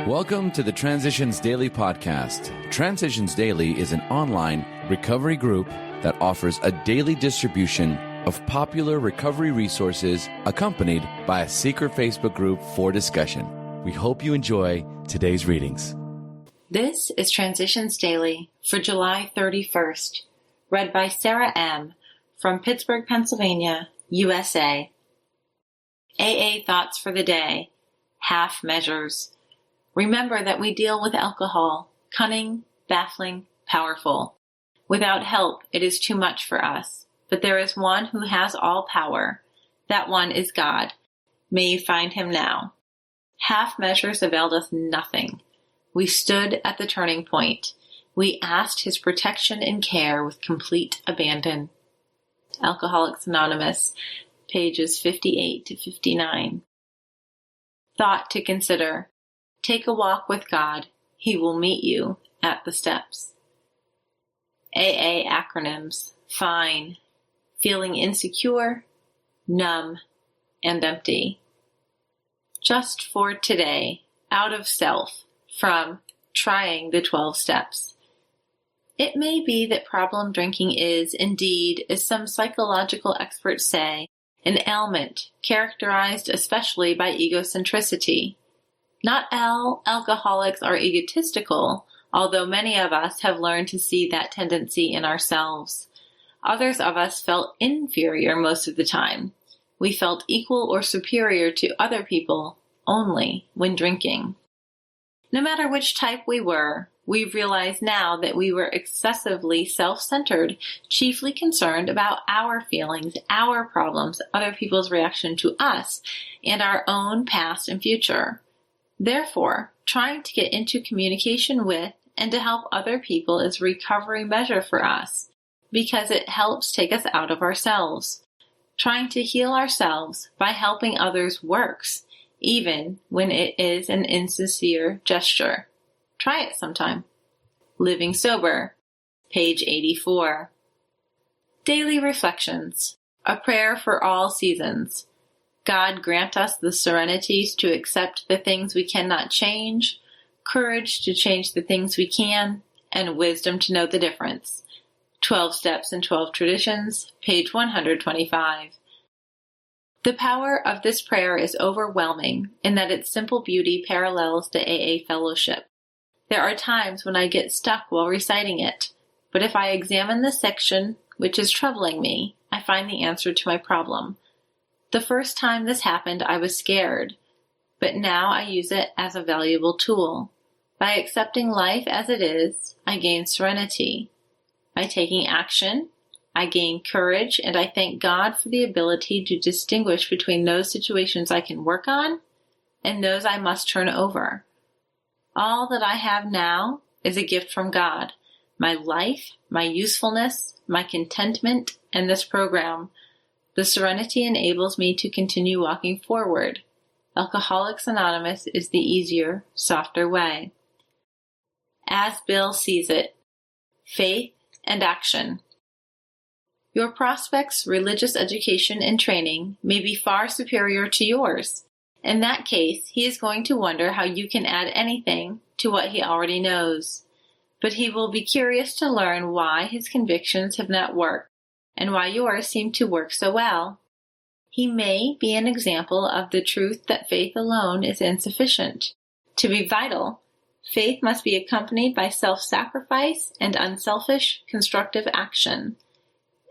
Welcome to the Transitions Daily podcast. Transitions Daily is an online recovery group that offers a daily distribution of popular recovery resources accompanied by a secret Facebook group for discussion. We hope you enjoy today's readings. This is Transitions Daily for July 31st, read by Sarah M. from Pittsburgh, Pennsylvania, USA. AA Thoughts for the Day, Half Measures. Remember that we deal with alcohol, cunning, baffling, powerful. Without help, it is too much for us. But there is one who has all power. That one is God. May you find him now. Half measures availed us nothing. We stood at the turning point. We asked his protection and care with complete abandon. Alcoholics Anonymous, pages 58 to 59. Thought to consider. Take a walk with God. He will meet you at the steps. AA acronyms. FINE. Feeling insecure, numb, and empty. Just for today, out of self, from Trying the 12 Steps. It may be that problem drinking is, indeed, as some psychological experts say, an ailment characterized especially by egocentricity. Not all alcoholics are egotistical, although many of us have learned to see that tendency in ourselves. Others of us felt inferior most of the time. We felt equal or superior to other people only when drinking. No matter which type we were, we realize now that we were excessively self-centered, chiefly concerned about our feelings, our problems, other people's reaction to us, and our own past and future. Therefore, trying to get into communication with and to help other people is a recovery measure for us, because it helps take us out of ourselves. Trying to heal ourselves by helping others works, even when it is an insincere gesture. Try it sometime. Living Sober, page 84. Daily Reflections. A prayer for all seasons. God grant us the serenities to accept the things we cannot change, courage to change the things we can, and wisdom to know the difference. 12 Steps and 12 Traditions, page 125. The power of this prayer is overwhelming in that its simple beauty parallels the AA fellowship. There are times when I get stuck while reciting it, but if I examine the section which is troubling me, I find the answer to my problem. The first time this happened, I was scared, but now I use it as a valuable tool. By accepting life as it is, I gain serenity. By taking action, I gain courage, and I thank God for the ability to distinguish between those situations I can work on and those I must turn over. All that I have now is a gift from God. My life, my usefulness, my contentment, and this program. The serenity enables me to continue walking forward. Alcoholics Anonymous is the easier, softer way. As Bill sees it. Faith and action. Your prospect's religious education and training may be far superior to yours. In that case, he is going to wonder how you can add anything to what he already knows. But he will be curious to learn why his convictions have not worked and why yours seem to work so well. He may be an example of the truth that faith alone is insufficient. To be vital, faith must be accompanied by self-sacrifice and unselfish, constructive action.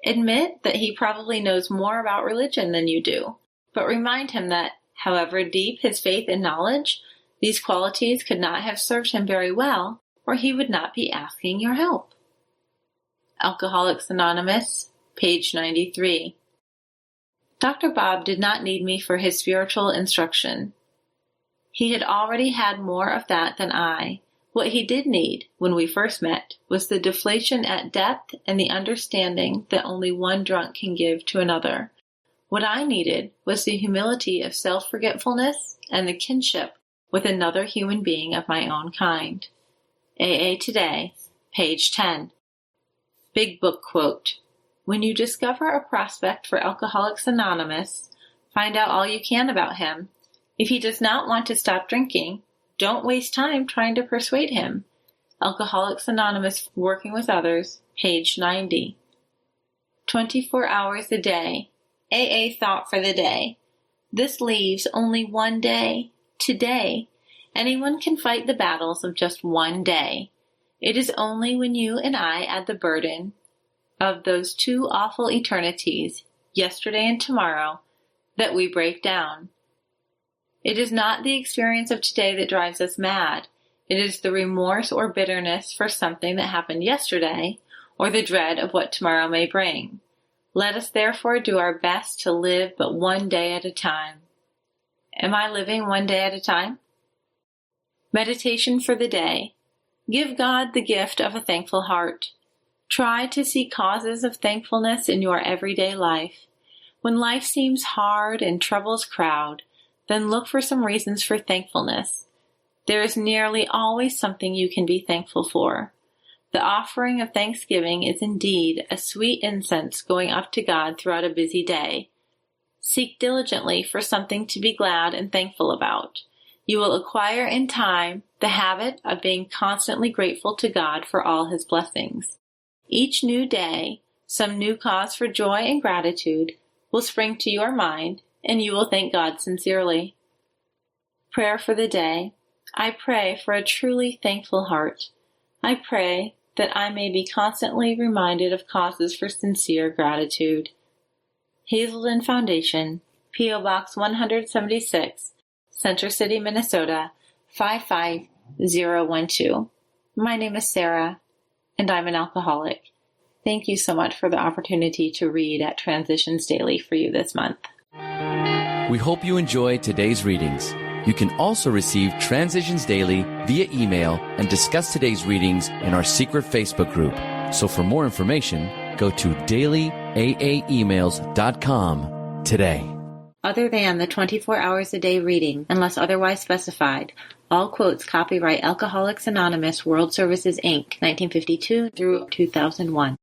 Admit that he probably knows more about religion than you do, but remind him that, however deep his faith and knowledge, these qualities could not have served him very well, or he would not be asking your help. Alcoholics Anonymous, page 93. Dr. Bob did not need me for his spiritual instruction. He had already had more of that than I. What he did need, when we first met, was the deflation at depth and the understanding that only one drunk can give to another. What I needed was the humility of self-forgetfulness and the kinship with another human being of my own kind. AA Today, page 10. Big Book quote. When you discover a prospect for Alcoholics Anonymous, find out all you can about him. If he does not want to stop drinking, Don't waste time trying to persuade him. Alcoholics Anonymous Working with Others, page 90. 24 hours a day. AA thought for the day. This leaves only one day. Today. Anyone can fight the battles of just one day. It is only when you and I add the burden of those two awful eternities, yesterday and tomorrow, that we break down. It is not the experience of today that drives us mad. It is the remorse or bitterness for something that happened yesterday, or the dread of what tomorrow may bring. Let us therefore do our best to live but one day at a time. Am I living one day at a time? Meditation for the day. Give God the gift of a thankful heart. Try to see causes of thankfulness in your everyday life. When life seems hard and troubles crowd, then look for some reasons for thankfulness. There is nearly always something you can be thankful for. The offering of thanksgiving is indeed a sweet incense going up to God throughout a busy day. Seek diligently for something to be glad and thankful about. You will acquire in time the habit of being constantly grateful to God for all His blessings. Each new day, some new cause for joy and gratitude will spring to your mind, and you will thank God sincerely. Prayer for the day. I pray for a truly thankful heart. I pray that I may be constantly reminded of causes for sincere gratitude. Hazelden Foundation, P.O. Box 176, Center City, Minnesota, 55012. My name is Sarah, and I'm an alcoholic. Thank you so much for the opportunity to read at Transitions Daily for you this month. We hope you enjoyed today's readings. You can also receive Transitions Daily via email and discuss today's readings in our secret Facebook group. So for more information, go to dailyaaemails.com today. Other than the 24 hours a day reading, unless otherwise specified, all quotes copyright Alcoholics Anonymous World Services, Inc., 1952 through 2001.